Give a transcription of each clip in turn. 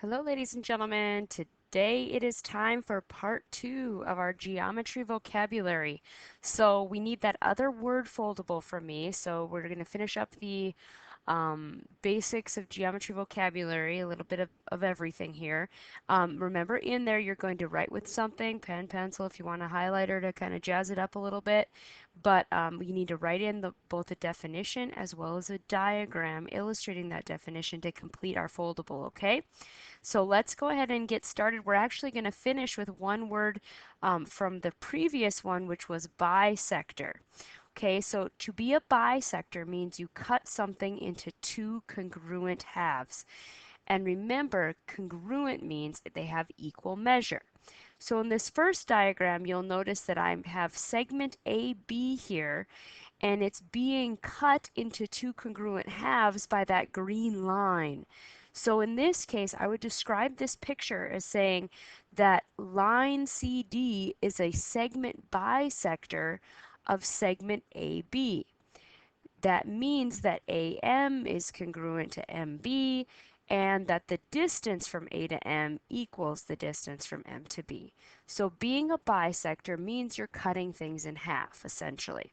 Hello, ladies and gentlemen. Today it is time for part 2 of our geometry vocabulary. So we need that other word foldable from me. So we're going to finish up the basics of geometry vocabulary, a little bit of everything here. Remember, in there you're going to write with something, pen, pencil, if you want a highlighter to kind of jazz it up a little bit. But you need to write in both a definition as well as a diagram illustrating that definition to complete our foldable, okay? So let's go ahead and get started. We're actually going to finish with one word from the previous one, which was bisector. Okay, so to be a bisector means you cut something into two congruent halves. And remember, congruent means that they have equal measure. So in this first diagram, you'll notice that I have segment AB here, and it's being cut into two congruent halves by that green line. So in this case, I would describe this picture as saying that line CD is a segment bisector of segment AB. That means that AM is congruent to MB and that the distance from A to M equals the distance from M to B. So being a bisector means you're cutting things in half, essentially.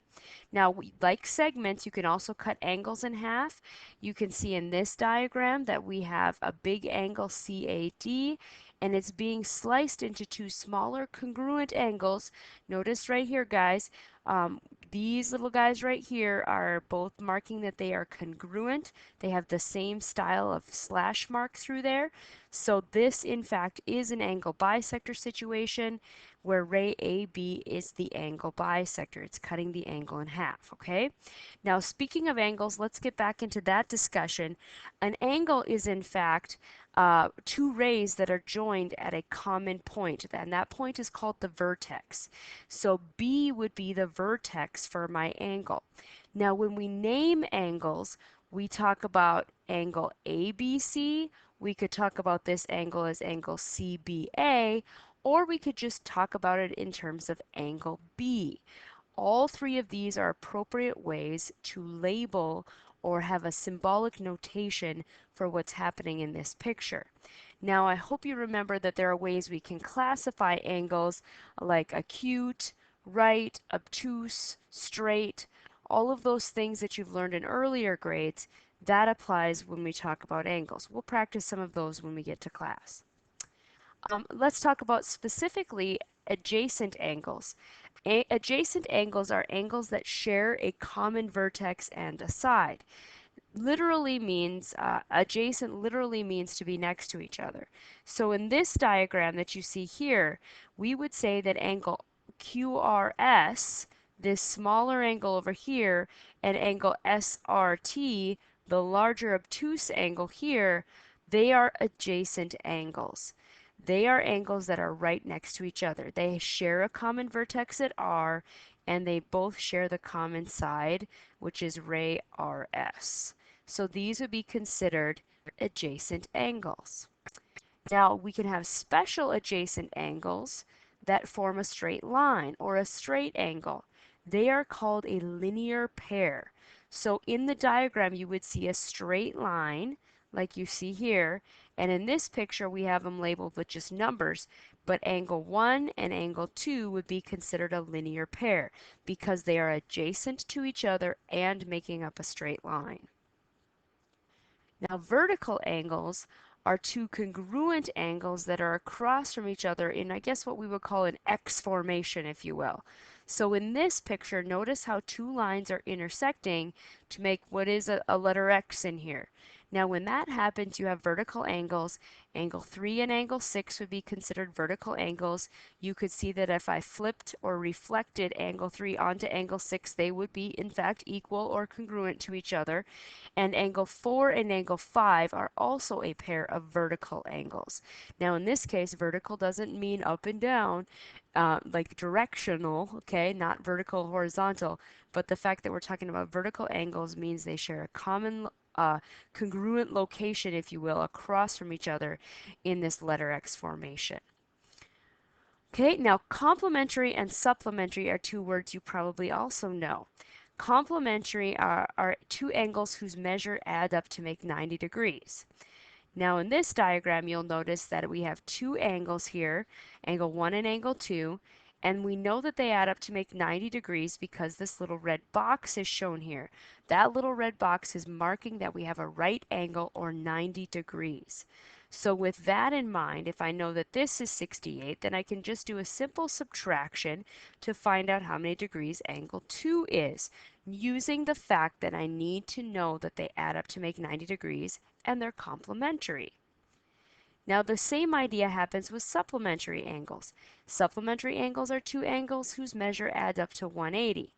Now, like segments, you can also cut angles in half. You can see in this diagram that we have a big angle CAD, and it's being sliced into two smaller congruent angles. Notice right here, guys, these little guys right here are both marking that they are congruent. They have the same style of slash mark through there. So this, in fact, is an angle bisector situation where ray AB is the angle bisector. It's cutting the angle in half, okay? Now, speaking of angles, let's get back into that discussion. An angle is, in fact, two rays that are joined at a common point, and that point is called the vertex. So B would be the vertex for my angle. Now, when we name angles, we talk about angle ABC. We could talk about this angle as angle CBA, or we could just talk about it in terms of angle B. All three of these are appropriate ways to label or have a symbolic notation for what's happening in this picture. Now, I hope you remember that there are ways we can classify angles like acute, right, obtuse, straight, all of those things that you've learned in earlier grades. That applies when we talk about angles. We'll practice some of those when we get to class. Let's talk about specifically adjacent angles. Adjacent angles are angles that share a common vertex and a side. Literally means, adjacent literally means to be next to each other. So in this diagram that you see here, we would say that angle QRS, this smaller angle over here, and angle SRT, the larger obtuse angle here, they are adjacent angles. They are angles that are right next to each other. They share a common vertex at R, and they both share the common side, which is ray RS. So these would be considered adjacent angles. Now we can have special adjacent angles that form a straight line or a straight angle. They are called a linear pair. So in the diagram you would see a straight line like you see here, and in this picture we have them labeled with just numbers, but angle 1 and angle 2 would be considered a linear pair because they are adjacent to each other and making up a straight line. Now, vertical angles are two congruent angles that are across from each other in, I guess, what we would call an X formation, if you will. So in this picture, notice how two lines are intersecting to make what is a letter X in here. Now, when that happens, you have vertical angles. Angle 3 and angle 6 would be considered vertical angles. You could see that if I flipped or reflected angle 3 onto angle 6, they would be, in fact, equal or congruent to each other. And angle 4 and angle 5 are also a pair of vertical angles. Now, in this case, vertical doesn't mean up and down, like directional, okay, not vertical, horizontal, but the fact that we're talking about vertical angles means they share a common congruent location, if you will, across from each other in this letter X formation. Okay, now complementary and supplementary are two words you probably also know. Complementary are two angles whose measure add up to make 90 degrees. Now in this diagram, you'll notice that we have two angles here, angle 1 and angle 2, and we know that they add up to make 90 degrees because this little red box is shown here. That little red box is marking that we have a right angle or 90 degrees. So with that in mind, if I know that this is 68, then I can just do a simple subtraction to find out how many degrees angle 2 is, using the fact that I need to know that they add up to make 90 degrees and they're complementary. Now the same idea happens with supplementary angles. Supplementary angles are two angles whose measure adds up to 180.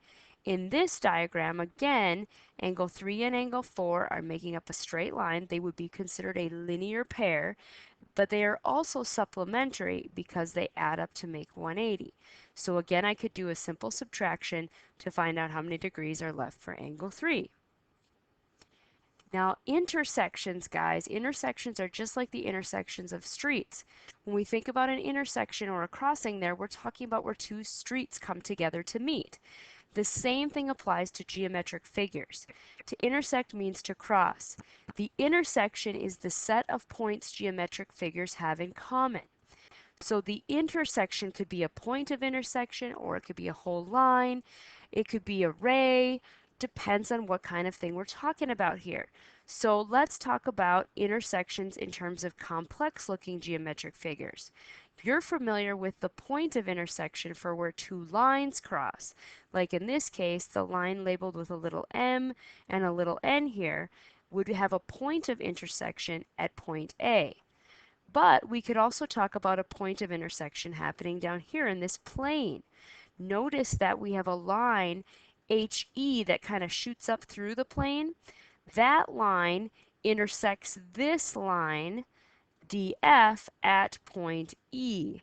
In this diagram, again, angle 3 and angle 4 are making up a straight line. They would be considered a linear pair, but they are also supplementary because they add up to make 180. So again, I could do a simple subtraction to find out how many degrees are left for angle 3. Now, intersections, guys, intersections are just like the intersections of streets. When we think about an intersection or a crossing there, we're talking about where two streets come together to meet. The same thing applies to geometric figures. To intersect means to cross. The intersection is the set of points geometric figures have in common. So the intersection could be a point of intersection, or it could be a whole line. It could be a ray. Depends on what kind of thing we're talking about here. So let's talk about intersections in terms of complex looking geometric figures. You're familiar with the point of intersection for where two lines cross. Like in this case, the line labeled with a little m and a little n here would have a point of intersection at point A. But we could also talk about a point of intersection happening down here in this plane. Notice that we have a line HE that kind of shoots up through the plane. That line intersects this line DF at point E.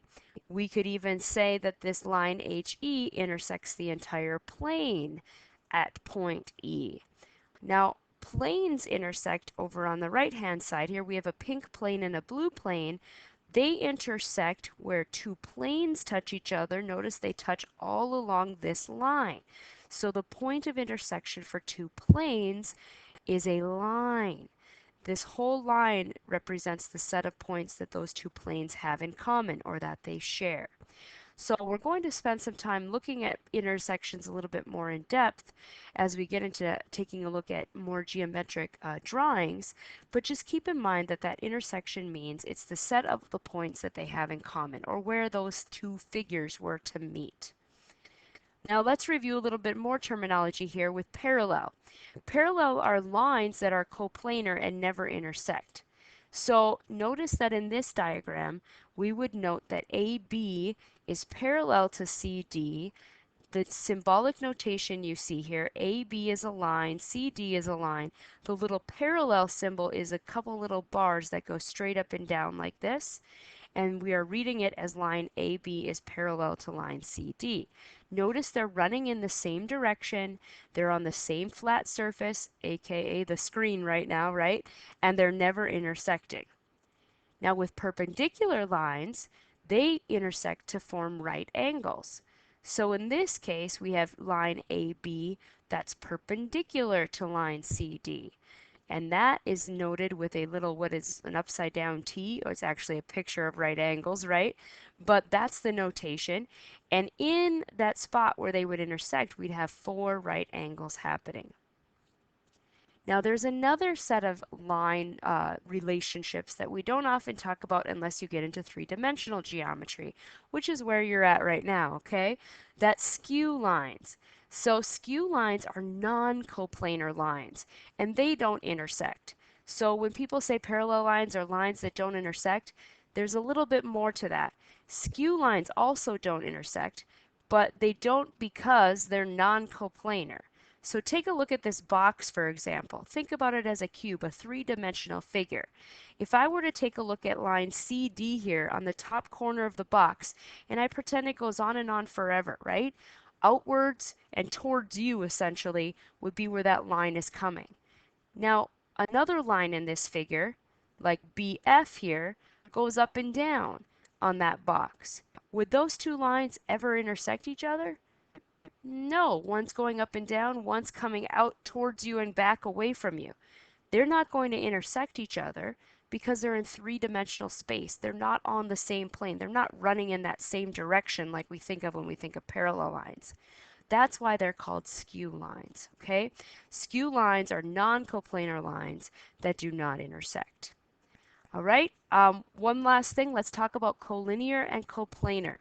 We could even say that this line HE intersects the entire plane at point E. Now, planes intersect over on the right-hand side here. We have a pink plane and a blue plane. They intersect where two planes touch each other. Notice they touch all along this line. So the point of intersection for two planes is a line. This whole line represents the set of points that those two planes have in common or that they share. So we're going to spend some time looking at intersections a little bit more in depth as we get into taking a look at more geometric drawings, but just keep in mind that that intersection means it's the set of the points that they have in common or where those two figures were to meet. Now let's review a little bit more terminology here with parallel. Parallel are lines that are coplanar and never intersect. So notice that in this diagram, we would note that AB is parallel to CD. The symbolic notation you see here, AB is a line, CD is a line. The little parallel symbol is a couple little bars that go straight up and down like this, and we are reading it as line AB is parallel to line CD. Notice they're running in the same direction, they're on the same flat surface, aka the screen right now, right? And they're never intersecting. Now with perpendicular lines, they intersect to form right angles. So in this case, we have line AB that's perpendicular to line CD. And that is noted with a little, what is an upside down T, or it's actually a picture of right angles, right? But that's the notation. And in that spot where they would intersect, we'd have four right angles happening. Now there's another set of line relationships that we don't often talk about unless you get into three-dimensional geometry, which is where you're at right now, okay? That's skew lines. So skew lines are non-coplanar lines, and they don't intersect. So when people say parallel lines are lines that don't intersect, there's a little bit more to that. Skew lines also don't intersect, but they don't because they're non-coplanar. So take a look at this box, for example. Think about it as a cube, a three-dimensional figure. If I were to take a look at line CD here on the top corner of the box, and I pretend it goes on and on forever, right? Outwards and towards you, essentially, would be where that line is coming. Now, another line in this figure, like BF here, goes up and down on that box. Would those two lines ever intersect each other? No, one's going up and down, one's coming out towards you and back away from you. They're not going to intersect each other. Because they're in three-dimensional space. They're not on the same plane. They're not running in that same direction like we think of when we think of parallel lines. That's why they're called skew lines, okay? Skew lines are non-coplanar lines that do not intersect. All right, one last thing, let's talk about collinear and coplanar.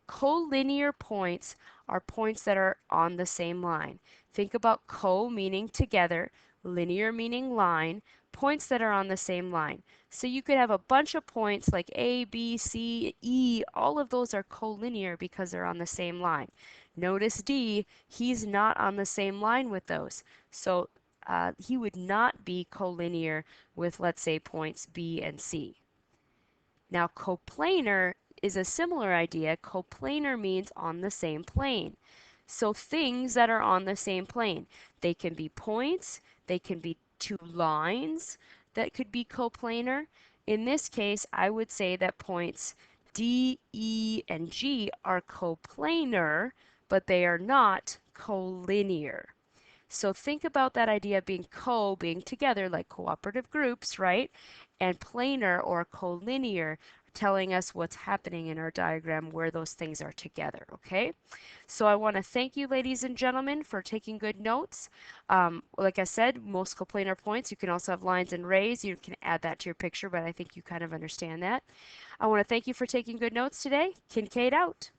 Collinear points are points that are on the same line. Think about co meaning together, linear meaning line, points that are on the same line. So you could have a bunch of points like A, B, C, E, all of those are collinear because they're on the same line. Notice D, he's not on the same line with those. So he would not be collinear with, let's say, points B and C. Now, coplanar is a similar idea. Coplanar means on the same plane. So things that are on the same plane. They can be points, they can be two lines that could be coplanar. In this case, I would say that points D, E, and G are coplanar, but they are not collinear. So think about that idea of being together, like cooperative groups, right? And planar or collinear, telling us what's happening in our diagram where those things are together, okay? So I want to thank you, ladies and gentlemen, for taking good notes. Like I said, most coplanar points, you can also have lines and rays. You can add that to your picture, but I think you kind of understand that. I want to thank you for taking good notes today. Kincaid out.